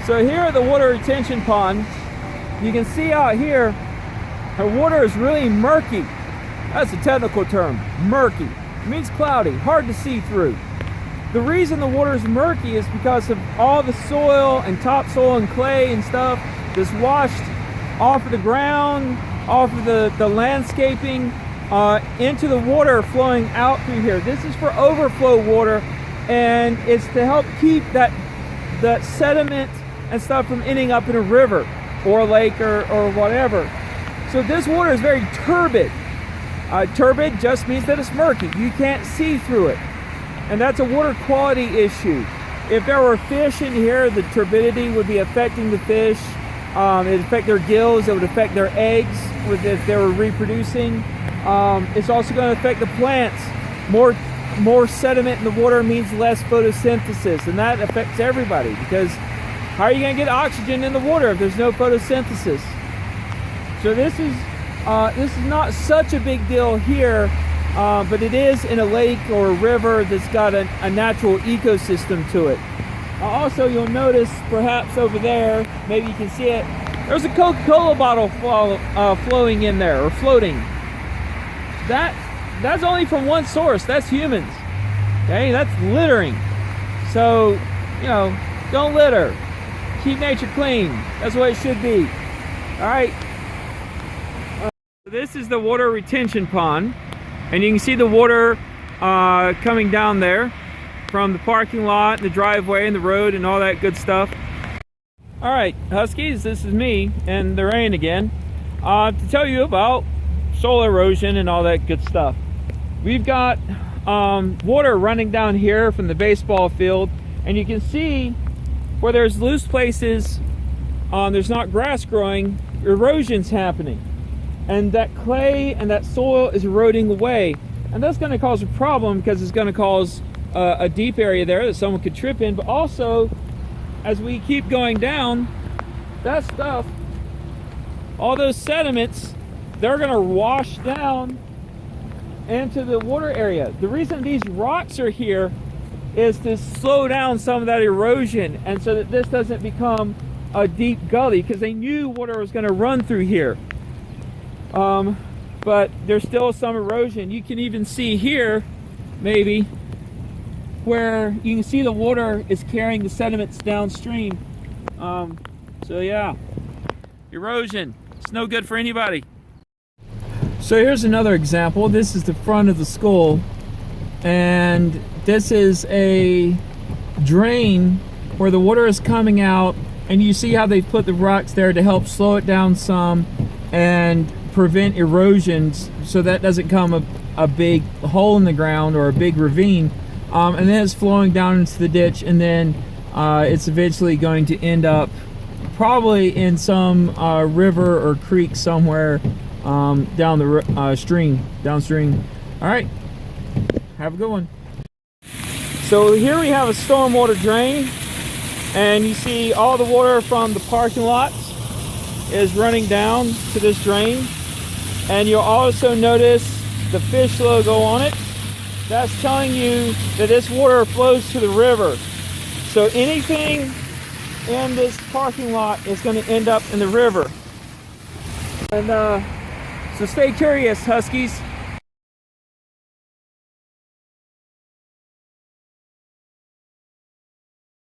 So here at the water retention pond, you can see out here, the water is really murky. That's a technical term, murky. It means cloudy, hard to see through. The reason the water is murky is because of all the soil and topsoil and clay and stuff that's washed off of the ground, off of the landscaping, into the water flowing out through here. This is for overflow water, and it's to help keep that sediment and stuff from ending up in a river or a lake or whatever. So this water is very turbid. Turbid just means that it's murky. You can't see through it. And that's a water quality issue. If there were fish in here, the turbidity would be affecting the fish. It would affect their gills. It would affect their eggs if they were reproducing. It's also going to affect the plants. More sediment in the water means less photosynthesis, and that affects everybody, because how are you going to get oxygen in the water if there's no photosynthesis? So this is not such a big deal here, but it is in a lake or a river that's got a natural ecosystem to it. Also, you'll notice perhaps over there, maybe you can see it, there's a Coca-Cola bottle flowing in there, or floating. That's only from one source. That's humans. Okay, that's littering. So, don't litter. Keep nature clean. That's what it should be. All right. This is the water retention pond, and you can see the water coming down there from the parking lot, the driveway, and the road, and all that good stuff. All right, Huskies, this is me and the rain again, to tell you about soil erosion and all that good stuff. We've got water running down here from the baseball field, and you can see where there's loose places, there's not grass growing, erosion's happening. And that clay and that soil is eroding away. And that's going to cause a problem, because it's going to cause a deep area there that someone could trip in. But also, as we keep going down, that stuff, all those sediments, they're going to wash down into the water area. The reason these rocks are here is to slow down some of that erosion, and so that this doesn't become a deep gully, because they knew water was going to run through here. But there's still some erosion. You can even see here, maybe, where you can see the water is carrying the sediments downstream. So yeah, erosion. It's no good for anybody. So here's another example. This is the front of the school, and this is a drain where the water is coming out, and you see how they've put the rocks there to help slow it down some and prevent erosions, so that doesn't come a big hole in the ground or a big ravine, and then it's flowing down into the ditch, and then it's eventually going to end up probably in some river or creek somewhere down the downstream. All right, have a good one. So here we have a stormwater drain, and you see all the water from the parking lots is running down to this drain. And you'll also notice the fish logo on it. That's telling you that this water flows to the river. So anything in this parking lot is going to end up in the river. And so stay curious, Huskies.